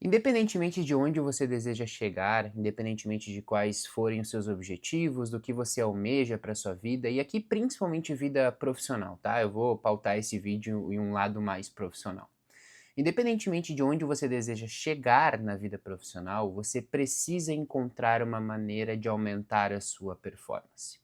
Independentemente de onde você deseja chegar, independentemente de quais forem os seus objetivos, do que você almeja para sua vida, e aqui principalmente vida profissional, tá? Eu vou pautar esse vídeo em um lado mais profissional. Independentemente de onde você deseja chegar na vida profissional, você precisa encontrar uma maneira de aumentar a sua performance.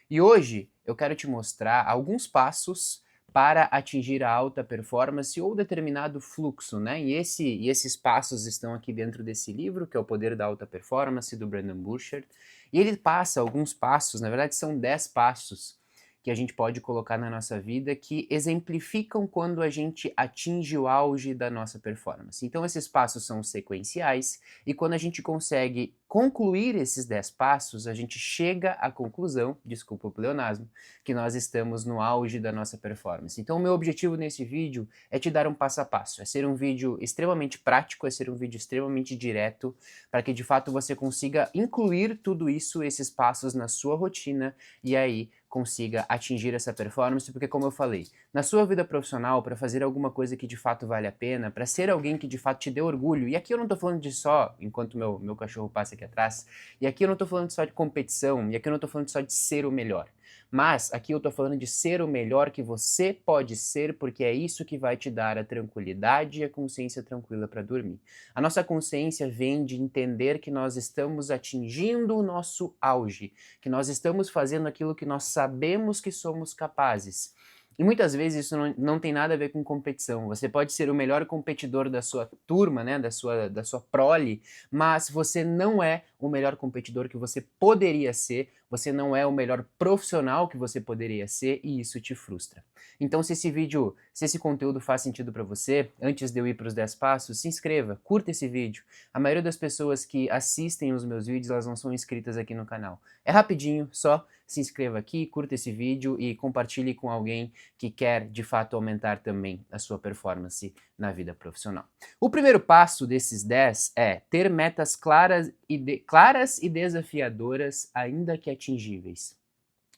E hoje eu quero te mostrar alguns passos para atingir a alta performance ou determinado fluxo, né? E esses passos estão aqui dentro desse livro, que é O Poder da Alta Performance, do Brandon Burchard. E ele passa alguns passos, na verdade são 10 passos, que a gente pode colocar na nossa vida que exemplificam quando a gente atinge o auge da nossa performance. Então esses passos são sequenciais e quando a gente consegue concluir esses 10 passos, a gente chega à conclusão, desculpa o pleonasmo, que nós estamos no auge da nossa performance. Então o meu objetivo nesse vídeo é te dar um passo a passo, é ser um vídeo extremamente prático, é ser um vídeo extremamente direto, para que de fato você consiga incluir tudo isso, esses passos na sua rotina e aí consiga atingir essa performance, porque como eu falei, na sua vida profissional, para fazer alguma coisa que de fato vale a pena, para ser alguém que de fato te dê orgulho, e aqui eu não tô falando de só, enquanto meu cachorro passa aqui atrás, e aqui eu não tô falando só de competição, e aqui eu não tô falando só de ser o melhor, mas aqui eu tô falando de ser o melhor que você pode ser, porque é isso que vai te dar a tranquilidade e a consciência tranquila para dormir. A nossa consciência vem de entender que nós estamos atingindo o nosso auge, que nós estamos fazendo aquilo que nós sabemos que somos capazes. E muitas vezes isso não tem nada a ver com competição. Você pode ser o melhor competidor da sua turma, né, da sua prole, mas você não é o melhor competidor que você poderia ser, você não é o melhor profissional que você poderia ser e isso te frustra. Então se esse conteúdo faz sentido para você, antes de eu ir para os 10 passos, se inscreva, curta esse vídeo. A maioria das pessoas que assistem os meus vídeos, elas não são inscritas aqui no canal. É rapidinho, só se inscreva aqui, curta esse vídeo e compartilhe com alguém que quer de fato aumentar também a sua performance na vida profissional. O primeiro passo desses 10 é ter metas claras e desafiadoras, ainda que atingíveis.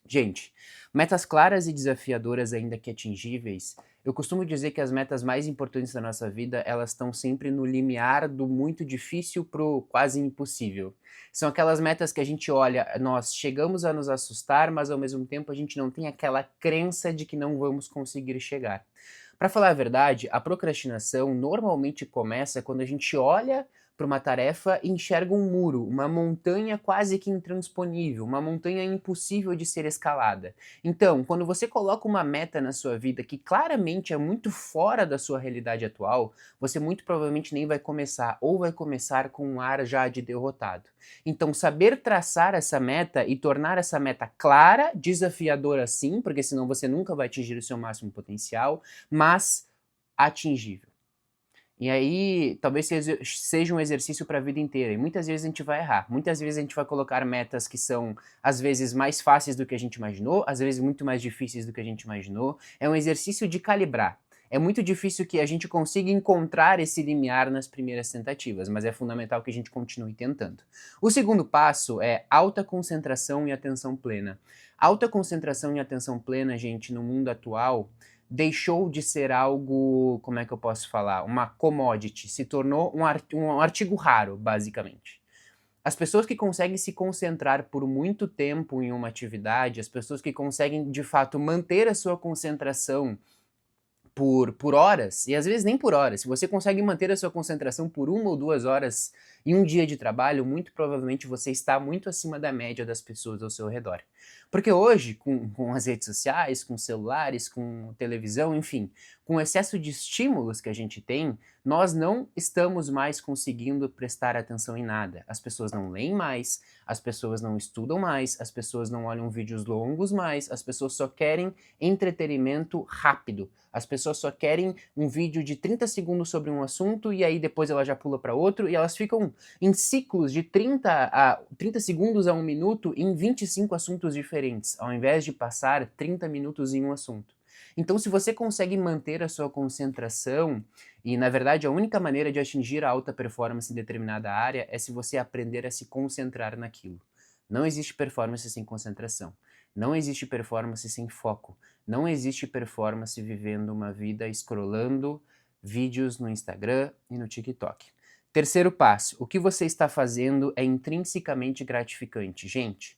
Gente, metas claras e desafiadoras ainda que atingíveis, eu costumo dizer que as metas mais importantes da nossa vida, elas estão sempre no limiar do muito difícil pro quase impossível. São aquelas metas que a gente olha, nós chegamos a nos assustar, mas ao mesmo tempo a gente não tem aquela crença de que não vamos conseguir chegar. Para falar a verdade, a procrastinação normalmente começa quando a gente olha para uma tarefa e enxerga um muro, uma montanha quase que intransponível, uma montanha impossível de ser escalada. Então, quando você coloca uma meta na sua vida que claramente é muito fora da sua realidade atual, você muito provavelmente nem vai começar, ou vai começar com um ar já de derrotado. Então, saber traçar essa meta e tornar essa meta clara, desafiadora sim, porque senão você nunca vai atingir o seu máximo potencial, mas atingível. E aí, talvez seja um exercício para a vida inteira. E muitas vezes a gente vai errar. Muitas vezes a gente vai colocar metas que são, às vezes, mais fáceis do que a gente imaginou, às vezes muito mais difíceis do que a gente imaginou. É um exercício de calibrar. É muito difícil que a gente consiga encontrar esse limiar nas primeiras tentativas, mas é fundamental que a gente continue tentando. O segundo passo é alta concentração e atenção plena. Alta concentração e atenção plena, gente, no mundo atual, deixou de ser algo, como é que eu posso falar, uma commodity, se tornou um artigo raro, basicamente. As pessoas que conseguem se concentrar por muito tempo em uma atividade, as pessoas que conseguem de fato manter a sua concentração por horas, e às vezes nem por horas, se você consegue manter a sua concentração por 1 ou 2 horas em um dia de trabalho, muito provavelmente você está muito acima da média das pessoas ao seu redor. Porque hoje, com as redes sociais, com celulares, com televisão, enfim, com o excesso de estímulos que a gente tem, nós não estamos mais conseguindo prestar atenção em nada. As pessoas não leem mais, as pessoas não estudam mais, as pessoas não olham vídeos longos mais, as pessoas só querem entretenimento rápido. As pessoas só querem um vídeo de 30 segundos sobre um assunto e aí depois ela já pula para outro e elas ficam em ciclos de 30 segundos a 1 minuto em 25 assuntos diferentes, ao invés de passar 30 minutos em um assunto. Então, se você consegue manter a sua concentração, e na verdade a única maneira de atingir a alta performance em determinada área é se você aprender a se concentrar naquilo. Não existe performance sem concentração. Não existe performance sem foco. Não existe performance vivendo uma vida scrollando vídeos no Instagram e no TikTok. Terceiro passo, o que você está fazendo é intrinsecamente gratificante. Gente,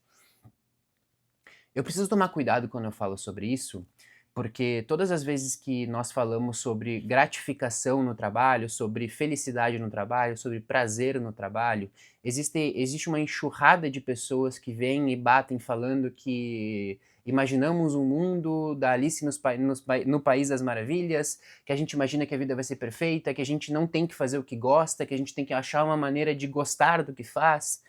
eu preciso tomar cuidado quando eu falo sobre isso, porque todas as vezes que nós falamos sobre gratificação no trabalho, sobre felicidade no trabalho, sobre prazer no trabalho, existe uma enxurrada de pessoas que vêm e batem falando que imaginamos um mundo da Alice no País das Maravilhas, que a gente imagina que a vida vai ser perfeita, que a gente não tem que fazer o que gosta, que a gente tem que achar uma maneira de gostar do que faz.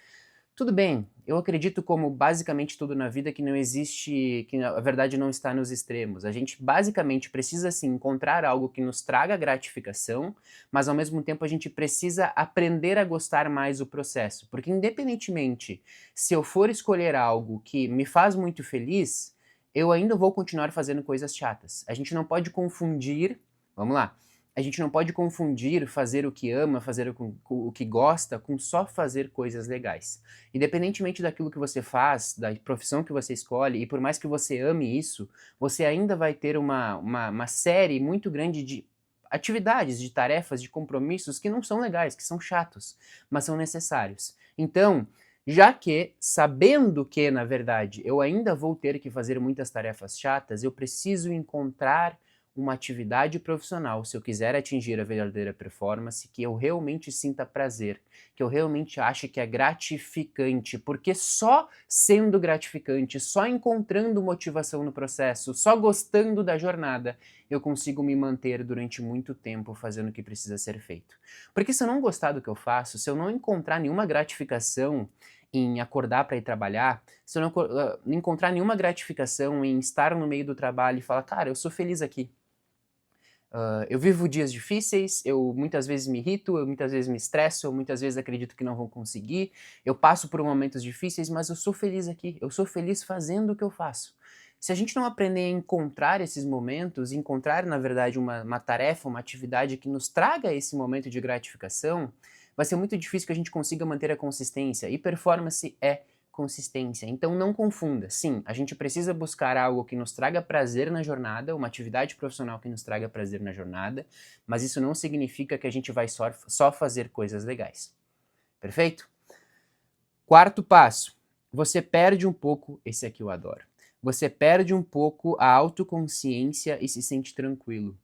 Tudo bem, eu acredito como basicamente tudo na vida que não existe, que a verdade não está nos extremos. A gente basicamente precisa sim encontrar algo que nos traga gratificação, mas ao mesmo tempo a gente precisa aprender a gostar mais do processo. Porque independentemente se eu for escolher algo que me faz muito feliz, eu ainda vou continuar fazendo coisas chatas. A gente não pode confundir, vamos lá, a gente não pode confundir fazer o que ama, fazer o que gosta, com só fazer coisas legais. Independentemente daquilo que você faz, da profissão que você escolhe, e por mais que você ame isso, você ainda vai ter uma série muito grande de atividades, de tarefas, de compromissos que não são legais, que são chatos, mas são necessários. Então, já que, sabendo que, na verdade, eu ainda vou ter que fazer muitas tarefas chatas, eu preciso encontrar uma atividade profissional, se eu quiser atingir a verdadeira performance, que eu realmente sinta prazer, que eu realmente ache que é gratificante, porque só sendo gratificante, só encontrando motivação no processo, só gostando da jornada, eu consigo me manter durante muito tempo fazendo o que precisa ser feito. Porque se eu não gostar do que eu faço, se eu não encontrar nenhuma gratificação em acordar para ir trabalhar, se eu não encontrar nenhuma gratificação em estar no meio do trabalho e falar, cara, eu sou feliz aqui. Eu vivo dias difíceis, eu muitas vezes me irrito, eu muitas vezes me estresso, eu muitas vezes acredito que não vou conseguir, eu passo por momentos difíceis, mas eu sou feliz aqui, eu sou feliz fazendo o que eu faço. Se a gente não aprender a encontrar esses momentos, encontrar, na verdade, uma tarefa, uma atividade que nos traga esse momento de gratificação, vai ser muito difícil que a gente consiga manter a consistência. E performance é consistência. Então não confunda. Sim, a gente precisa buscar algo que nos traga prazer na jornada, uma atividade profissional que nos traga prazer na jornada, mas isso não significa que a gente vai só fazer coisas legais. Perfeito? Quarto passo. Você perde um pouco, esse aqui eu adoro. Você perde um pouco a autoconsciência e se sente tranquilo.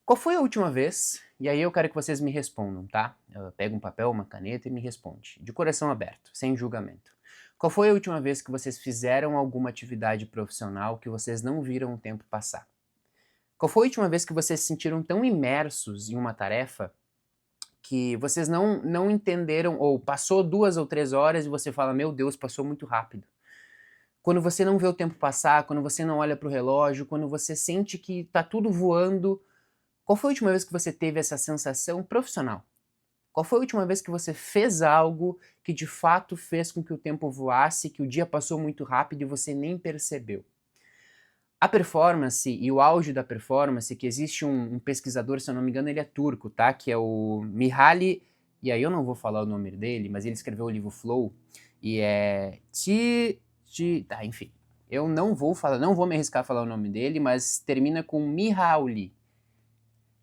Qual foi a última vez? E aí eu quero que vocês me respondam, tá? Pega um papel, uma caneta e me responde. De coração aberto, sem julgamento. Qual foi a última vez que vocês fizeram alguma atividade profissional que vocês não viram o tempo passar? Qual foi a última vez que vocês se sentiram tão imersos em uma tarefa que vocês não entenderam, ou passou 2 ou 3 horas e você fala, meu Deus, passou muito rápido. Quando você não vê o tempo passar, quando você não olha para o relógio, quando você sente que está tudo voando. Qual foi a última vez que você teve essa sensação profissional? Qual foi a última vez que você fez algo que de fato fez com que o tempo voasse, que o dia passou muito rápido e você nem percebeu? A performance e o auge da performance, que existe um pesquisador, se eu não me engano, ele é turco, tá? Que é o Mihaly, e aí eu não vou falar o nome dele, mas ele escreveu o livro Flow, e é tá, enfim. Eu não vou me arriscar a falar o nome dele, mas termina com Mihaly,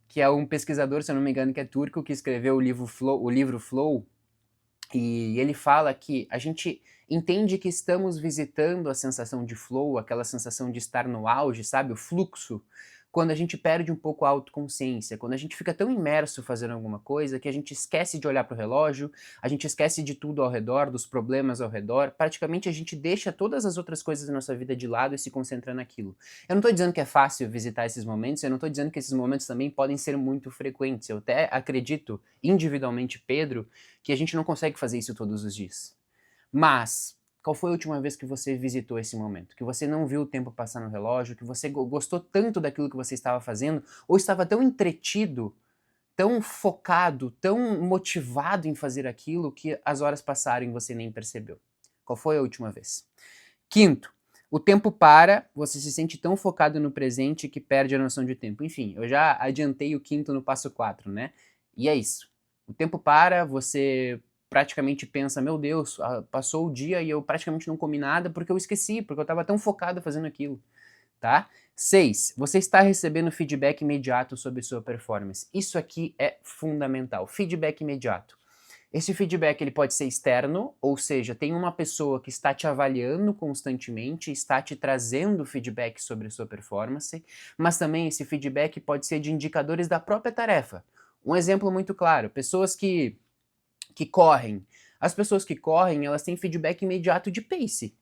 que é um pesquisador, se eu não me engano, que é turco, que escreveu o livro Flow, e ele fala que a gente entende que estamos visitando a sensação de flow, aquela sensação de estar no auge, sabe? O fluxo, quando a gente perde um pouco a autoconsciência, quando a gente fica tão imerso fazendo alguma coisa que a gente esquece de olhar para o relógio, a gente esquece de tudo ao redor, dos problemas ao redor, praticamente a gente deixa todas as outras coisas da nossa vida de lado e se concentra naquilo. Eu não estou dizendo que é fácil visitar esses momentos, eu não estou dizendo que esses momentos também podem ser muito frequentes. Eu até acredito, individualmente, Pedro, que a gente não consegue fazer isso todos os dias. Mas, qual foi a última vez que você visitou esse momento? Que você não viu o tempo passar no relógio, que você gostou tanto daquilo que você estava fazendo, ou estava tão entretido, tão focado, tão motivado em fazer aquilo que as horas passaram e você nem percebeu? Qual foi a última vez? Quinto, o tempo para, você se sente tão focado no presente que perde a noção de tempo. Enfim, eu já adiantei o quinto no passo 4, né? E é isso. O tempo para, você praticamente pensa, meu Deus, passou o dia e eu praticamente não comi nada porque eu esqueci, porque eu estava tão focado fazendo aquilo, tá? 6. Você está recebendo feedback imediato sobre sua performance. Isso aqui é fundamental. Feedback imediato. Esse feedback ele pode ser externo, ou seja, tem uma pessoa que está te avaliando constantemente, está te trazendo feedback sobre a sua performance, mas também esse feedback pode ser de indicadores da própria tarefa. Um exemplo muito claro, pessoas que correm. As pessoas que correm, elas têm feedback imediato de pace.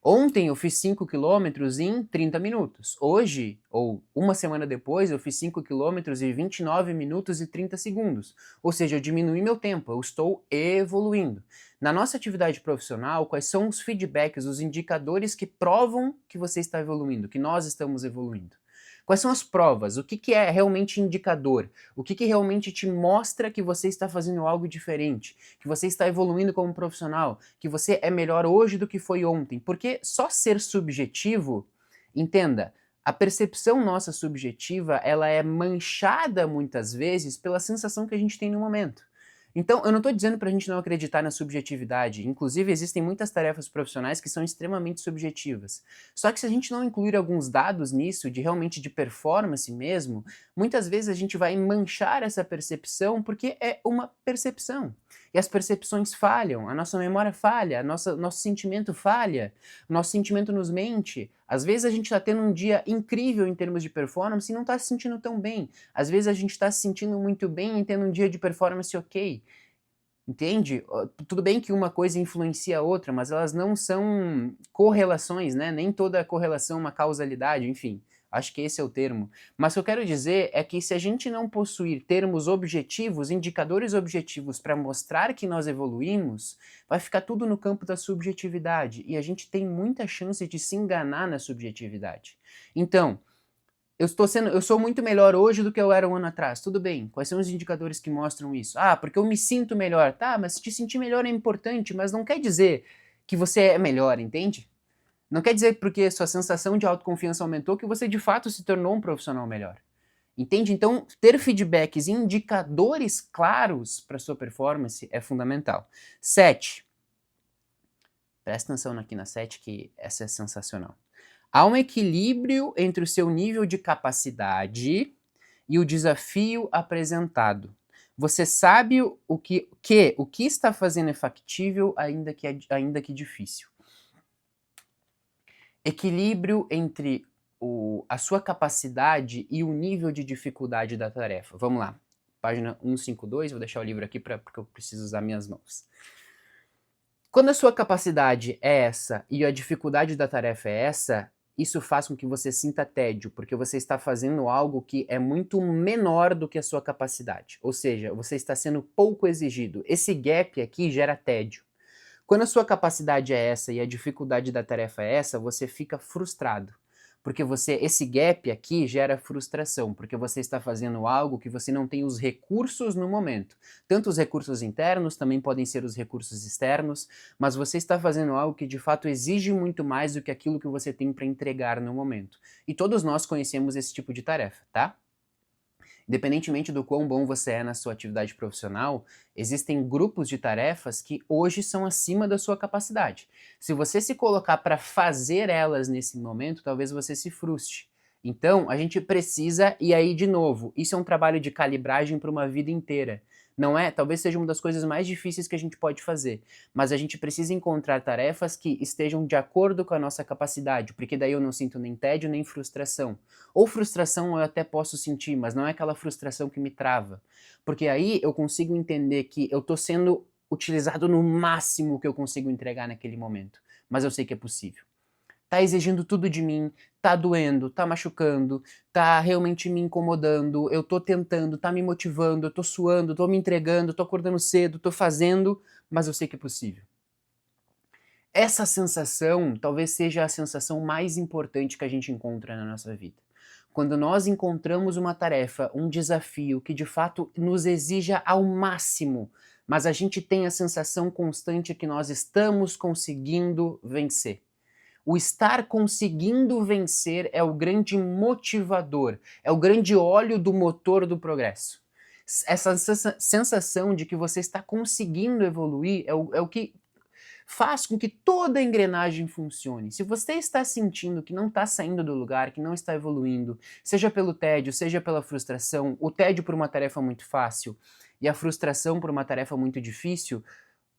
Ontem eu fiz 5 quilômetros em 30 minutos. Hoje, ou uma semana depois, eu fiz 5 quilômetros em 29 minutos e 30 segundos. Ou seja, eu diminui meu tempo, eu estou evoluindo. Na nossa atividade profissional, quais são os feedbacks, os indicadores que provam que você está evoluindo, que nós estamos evoluindo? Quais são as provas? O que é realmente indicador? O que realmente te mostra que você está fazendo algo diferente? Que você está evoluindo como profissional? Que você é melhor hoje do que foi ontem? Porque só ser subjetivo, entenda, a percepção nossa subjetiva, ela é manchada muitas vezes pela sensação que a gente tem no momento. Então, eu não estou dizendo para a gente não acreditar na subjetividade. Inclusive, existem muitas tarefas profissionais que são extremamente subjetivas. Só que se a gente não incluir alguns dados nisso, de realmente de performance mesmo, muitas vezes a gente vai manchar essa percepção porque é uma percepção. E as percepções falham, a nossa memória falha, nosso sentimento falha, nosso sentimento nos mente. Às vezes a gente está tendo um dia incrível em termos de performance e não está se sentindo tão bem. Às vezes a gente está se sentindo muito bem e tendo um dia de performance ok. Entende? Tudo bem que uma coisa influencia a outra, mas elas não são correlações, né? Nem toda correlação é uma causalidade, enfim. Acho que esse é o termo. Mas o que eu quero dizer é que se a gente não possuir termos objetivos, indicadores objetivos para mostrar que nós evoluímos, vai ficar tudo no campo da subjetividade. E a gente tem muita chance de se enganar na subjetividade. Então, eu sou muito melhor hoje do que eu era um ano atrás. Tudo bem. Quais são os indicadores que mostram isso? Ah, porque eu me sinto melhor. Tá, mas te sentir melhor é importante, mas não quer dizer que você é melhor, entende? Não quer dizer porque sua sensação de autoconfiança aumentou que você de fato se tornou um profissional melhor. Entende? Então, ter feedbacks e indicadores claros para sua performance é fundamental. 7. Presta atenção aqui na 7 que essa é sensacional. Há um equilíbrio entre o seu nível de capacidade e o desafio apresentado. Você sabe o que está fazendo é factível, ainda que difícil. Equilíbrio entre a sua capacidade e o nível de dificuldade da tarefa. Vamos lá. Página 152, vou deixar o livro aqui porque eu preciso usar minhas mãos. Quando a sua capacidade é essa e a dificuldade da tarefa é essa, isso faz com que você sinta tédio, porque você está fazendo algo que é muito menor do que a sua capacidade. Ou seja, você está sendo pouco exigido. Esse gap aqui gera tédio. Quando a sua capacidade é essa e a dificuldade da tarefa é essa, você fica frustrado. Porque esse gap aqui gera frustração, porque você está fazendo algo que você não tem os recursos no momento. Tanto os recursos internos, também podem ser os recursos externos, mas você está fazendo algo que de fato exige muito mais do que aquilo que você tem para entregar no momento. E todos nós conhecemos esse tipo de tarefa, tá? Independentemente do quão bom você é na sua atividade profissional, existem grupos de tarefas que hoje são acima da sua capacidade. Se você se colocar para fazer elas nesse momento, talvez você se frustre. Então, a gente precisa, e aí de novo, isso é um trabalho de calibragem para uma vida inteira. Não é? Talvez seja uma das coisas mais difíceis que a gente pode fazer, mas a gente precisa encontrar tarefas que estejam de acordo com a nossa capacidade, porque daí eu não sinto nem tédio nem frustração. Ou frustração eu até posso sentir, mas não é aquela frustração que me trava, porque aí eu consigo entender que eu estou sendo utilizado no máximo que eu consigo entregar naquele momento, mas eu sei que é possível. Tá exigindo tudo de mim, tá doendo, tá machucando, tá realmente me incomodando, eu tô tentando, tá me motivando, eu tô suando, tô me entregando, tô acordando cedo, tô fazendo, mas eu sei que é possível. Essa sensação talvez seja a sensação mais importante que a gente encontra na nossa vida. Quando nós encontramos uma tarefa, um desafio que de fato nos exija ao máximo, mas a gente tem a sensação constante que nós estamos conseguindo vencer. O estar conseguindo vencer é o grande motivador, é o grande óleo do motor do progresso. Essa sensação de que você está conseguindo evoluir é o que faz com que toda a engrenagem funcione. Se você está sentindo que não está saindo do lugar, que não está evoluindo, seja pelo tédio, seja pela frustração, o tédio por uma tarefa muito fácil e a frustração por uma tarefa muito difícil,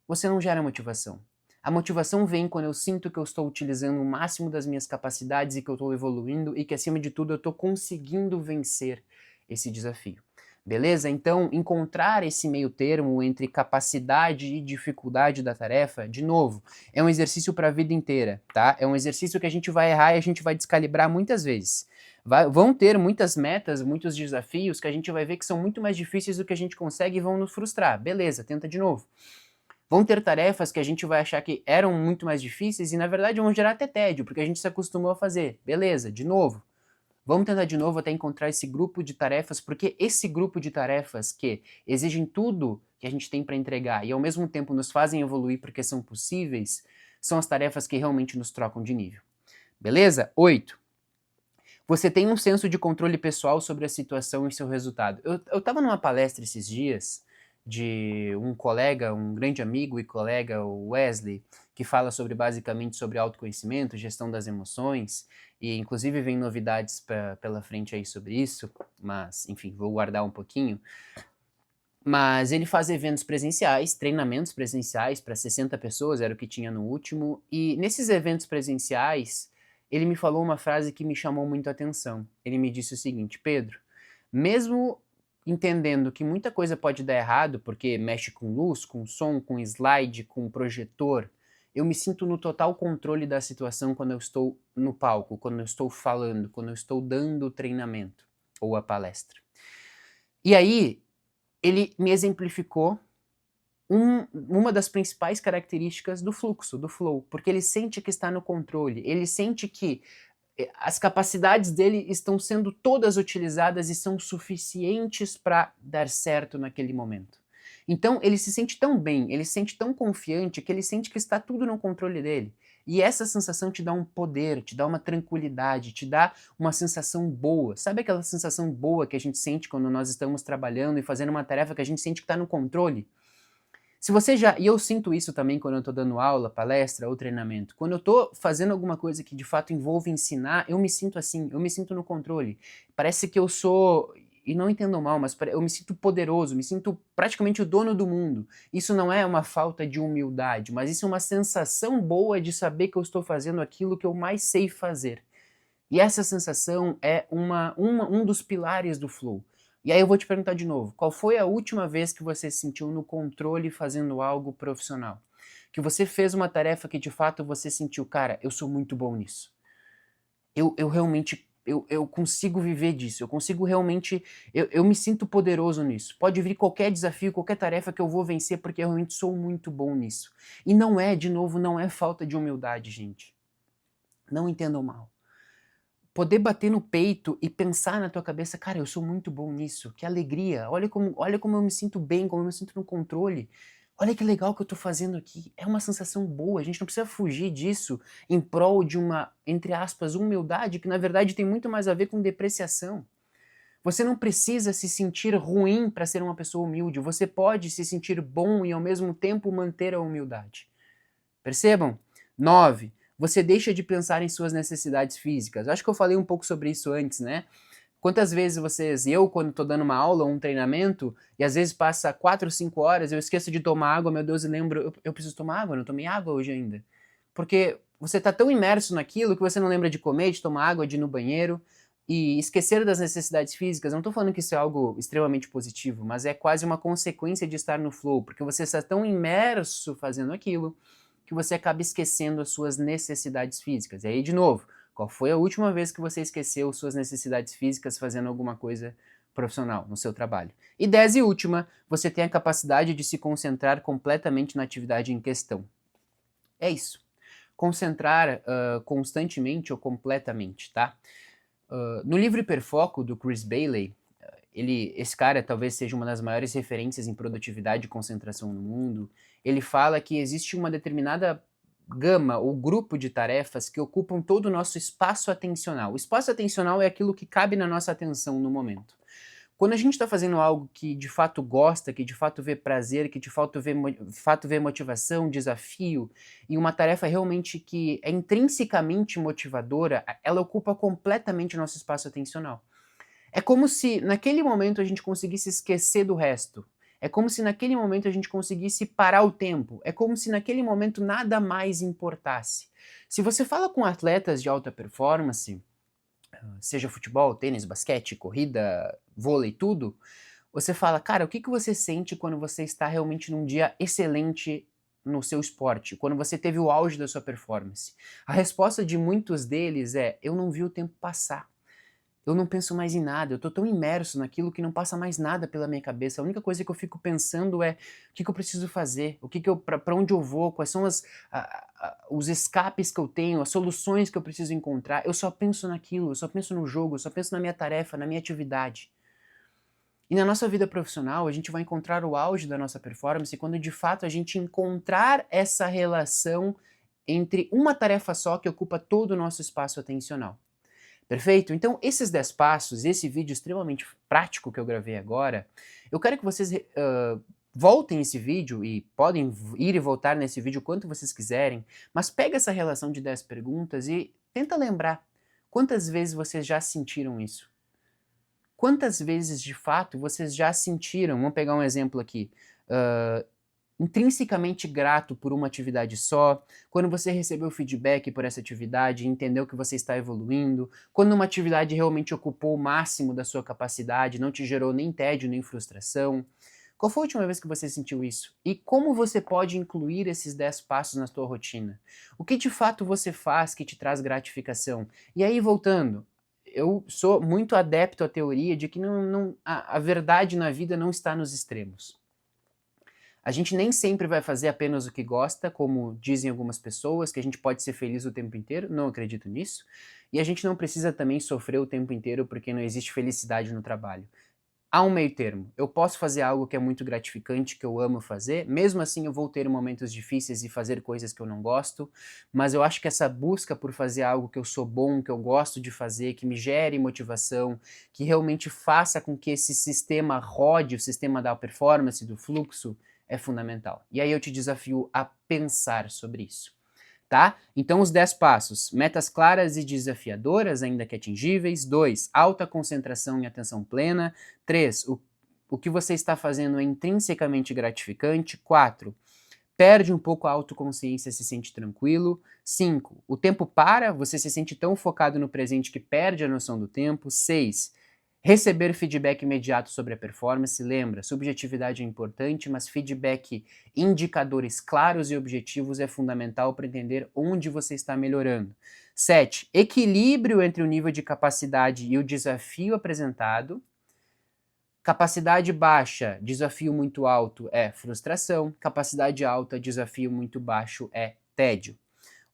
você não gera motivação. A motivação vem quando eu sinto que eu estou utilizando o máximo das minhas capacidades e que eu estou evoluindo e que, acima de tudo, eu estou conseguindo vencer esse desafio. Beleza? Então, encontrar esse meio termo entre capacidade e dificuldade da tarefa, de novo, é um exercício para a vida inteira, tá? É um exercício que a gente vai errar e a gente vai descalibrar muitas vezes. Vão ter muitas metas, muitos desafios que a gente vai ver que são muito mais difíceis do que a gente consegue e vão nos frustrar. Beleza, tenta de novo. Vão ter tarefas que a gente vai achar que eram muito mais difíceis e, na verdade, vão gerar até tédio, porque a gente se acostumou a fazer. Beleza, de novo. Vamos tentar de novo até encontrar esse grupo de tarefas, porque esse grupo de tarefas que exigem tudo que a gente tem para entregar e ao mesmo tempo nos fazem evoluir porque são possíveis, são as tarefas que realmente nos trocam de nível. Beleza? 8. Você tem um senso de controle pessoal sobre a situação e seu resultado. Eu estava numa palestra esses dias de um colega, um grande amigo e colega, o Wesley, que fala basicamente sobre autoconhecimento, gestão das emoções, e inclusive vem novidades pela frente aí sobre isso, mas enfim, vou guardar um pouquinho. Mas ele faz eventos presenciais, treinamentos presenciais para 60 pessoas, era o que tinha no último, e nesses eventos presenciais, ele me falou uma frase que me chamou muito a atenção. Ele me disse o seguinte: Pedro, mesmo entendendo que muita coisa pode dar errado, porque mexe com luz, com som, com slide, com projetor, eu me sinto no total controle da situação quando eu estou no palco, quando eu estou falando, quando eu estou dando o treinamento ou a palestra. E aí, ele me exemplificou uma das principais características do fluxo, do flow, porque ele sente que está no controle, ele sente que as capacidades dele estão sendo todas utilizadas e são suficientes para dar certo naquele momento. Então ele se sente tão bem, ele se sente tão confiante que ele sente que está tudo no controle dele. E essa sensação te dá um poder, te dá uma tranquilidade, te dá uma sensação boa. Sabe aquela sensação boa que a gente sente quando nós estamos trabalhando e fazendo uma tarefa que a gente sente que está no controle? Se você já, e eu sinto isso também quando eu estou dando aula, palestra ou treinamento, quando eu estou fazendo alguma coisa que de fato envolve ensinar, eu me sinto assim, eu me sinto no controle. Parece que eu sou, e não entendam mal, mas eu me sinto poderoso, me sinto praticamente o dono do mundo. Isso não é uma falta de humildade, mas isso é uma sensação boa de saber que eu estou fazendo aquilo que eu mais sei fazer. E essa sensação é um dos pilares do flow. E aí eu vou te perguntar de novo, qual foi a última vez que você se sentiu no controle fazendo algo profissional? Que você fez uma tarefa que de fato você sentiu, cara, eu sou muito bom nisso. Eu realmente, eu consigo viver disso, eu consigo realmente, eu me sinto poderoso nisso. Pode vir qualquer desafio, qualquer tarefa que eu vou vencer porque eu realmente sou muito bom nisso. E não é, de novo, não é falta de humildade, gente. Não entendam mal. Poder bater no peito e pensar na tua cabeça, cara, eu sou muito bom nisso, que alegria, olha como eu me sinto bem, como eu me sinto no controle, olha que legal que eu tô fazendo aqui, é uma sensação boa, a gente não precisa fugir disso em prol de uma, entre aspas, humildade, que na verdade tem muito mais a ver com depreciação. Você não precisa se sentir ruim para ser uma pessoa humilde, você pode se sentir bom e ao mesmo tempo manter a humildade. Percebam? 9. Você deixa de pensar em suas necessidades físicas. Acho que eu falei um pouco sobre isso antes, né? Quantas vezes quando estou dando uma aula ou um treinamento, e às vezes passa 4 ou 5 horas, eu esqueço de tomar água, meu Deus, e lembro, eu preciso tomar água, eu não tomei água hoje ainda. Porque você está tão imerso naquilo que você não lembra de comer, de tomar água, de ir no banheiro, e esquecer das necessidades físicas. Eu não estou falando que isso é algo extremamente positivo, mas é quase uma consequência de estar no flow, porque você está tão imerso fazendo aquilo, que você acaba esquecendo as suas necessidades físicas. E aí, de novo, qual foi a última vez que você esqueceu suas necessidades físicas fazendo alguma coisa profissional no seu trabalho? E 10 e última, você tem a capacidade de se concentrar completamente na atividade em questão. É isso. Concentrar constantemente ou completamente, tá? No livro Hiperfoco, do Chris Bailey, esse cara talvez seja uma das maiores referências em produtividade e concentração no mundo. Ele fala que existe uma determinada gama ou grupo de tarefas que ocupam todo o nosso espaço atencional. O espaço atencional é aquilo que cabe na nossa atenção no momento. Quando a gente está fazendo algo que de fato gosta, que de fato vê prazer, que de fato vê motivação, desafio, e uma tarefa realmente que é intrinsecamente motivadora, ela ocupa completamente o nosso espaço atencional. É como se naquele momento a gente conseguisse esquecer do resto. É como se naquele momento a gente conseguisse parar o tempo. É como se naquele momento nada mais importasse. Se você fala com atletas de alta performance, seja futebol, tênis, basquete, corrida, vôlei, tudo, você fala, cara, o que você sente quando você está realmente num dia excelente no seu esporte, quando você teve o auge da sua performance? A resposta de muitos deles é, eu não vi o tempo passar. Eu não penso mais em nada, eu tô tão imerso naquilo que não passa mais nada pela minha cabeça. A única coisa que eu fico pensando é o que eu preciso fazer, o que que eu, para onde eu vou, quais são os escapes que eu tenho, as soluções que eu preciso encontrar. Eu só penso naquilo, eu só penso no jogo, eu só penso na minha tarefa, na minha atividade. E na nossa vida profissional, a gente vai encontrar o auge da nossa performance quando de fato a gente encontrar essa relação entre uma tarefa só que ocupa todo o nosso espaço atencional. Perfeito? Então, esses 10 passos, esse vídeo extremamente prático que eu gravei agora, eu quero que vocês voltem esse vídeo e podem ir e voltar nesse vídeo o quanto vocês quiserem, mas pega essa relação de 10 perguntas e tenta lembrar quantas vezes vocês já sentiram isso. Quantas vezes, de fato, vocês já sentiram, vamos pegar um exemplo aqui, intrinsecamente grato por uma atividade só, quando você recebeu feedback por essa atividade e entendeu que você está evoluindo, quando uma atividade realmente ocupou o máximo da sua capacidade, não te gerou nem tédio nem frustração. Qual foi a última vez que você sentiu isso? E como você pode incluir esses 10 passos na sua rotina? O que de fato você faz que te traz gratificação? E aí, voltando, eu sou muito adepto à teoria de que a verdade na vida não está nos extremos. A gente nem sempre vai fazer apenas o que gosta, como dizem algumas pessoas, que a gente pode ser feliz o tempo inteiro, não acredito nisso. E a gente não precisa também sofrer o tempo inteiro porque não existe felicidade no trabalho. Há um meio termo. Eu posso fazer algo que é muito gratificante, que eu amo fazer, mesmo assim eu vou ter momentos difíceis e fazer coisas que eu não gosto, mas eu acho que essa busca por fazer algo que eu sou bom, que eu gosto de fazer, que me gere motivação, que realmente faça com que esse sistema rode, o sistema da performance, do fluxo, é fundamental. E aí eu te desafio a pensar sobre isso. Tá? Então os 10 passos, metas claras e desafiadoras, ainda que atingíveis. 2, alta concentração e atenção plena. 3, o que você está fazendo é intrinsecamente gratificante. 4, perde um pouco a autoconsciência e se sente tranquilo. 5, o tempo para, você se sente tão focado no presente que perde a noção do tempo. 6, receber feedback imediato sobre a performance. Lembra, subjetividade é importante, mas feedback, indicadores claros e objetivos é fundamental para entender onde você está melhorando. 7, equilíbrio entre o nível de capacidade e o desafio apresentado. Capacidade baixa, desafio muito alto é frustração. Capacidade alta, desafio muito baixo é tédio.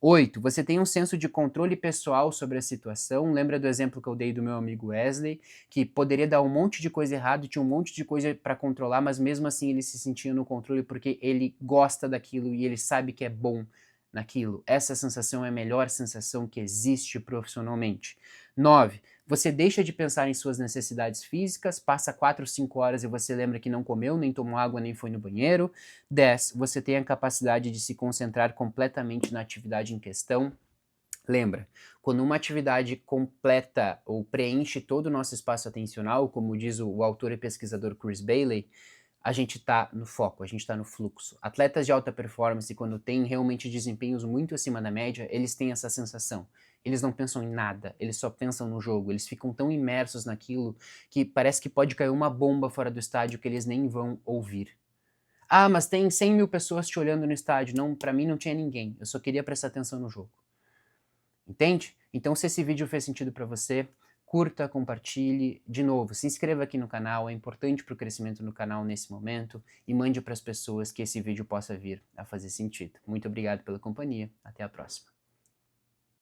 8, você tem um senso de controle pessoal sobre a situação. Lembra do exemplo que eu dei do meu amigo Wesley, que poderia dar um monte de coisa errado, tinha um monte de coisa para controlar, mas mesmo assim ele se sentia no controle porque ele gosta daquilo e ele sabe que é bom naquilo. Essa sensação é a melhor sensação que existe profissionalmente. 9, você deixa de pensar em suas necessidades físicas, passa 4 ou 5 horas e você lembra que não comeu, nem tomou água, nem foi no banheiro. 10, você tem a capacidade de se concentrar completamente na atividade em questão. Lembra, quando uma atividade completa ou preenche todo o nosso espaço atencional, como diz o autor e pesquisador Chris Bailey, a gente está no foco, a gente está no fluxo. Atletas de alta performance, quando têm realmente desempenhos muito acima da média, eles têm essa sensação. Eles não pensam em nada, eles só pensam no jogo, eles ficam tão imersos naquilo que parece que pode cair uma bomba fora do estádio que eles nem vão ouvir. Ah, mas tem 100 mil pessoas te olhando no estádio. Não, pra mim não tinha ninguém, eu só queria prestar atenção no jogo. Entende? Então se esse vídeo fez sentido para você, curta, compartilhe, de novo, se inscreva aqui no canal, é importante para o crescimento do canal nesse momento, e mande para as pessoas que esse vídeo possa vir a fazer sentido. Muito obrigado pela companhia, até a próxima.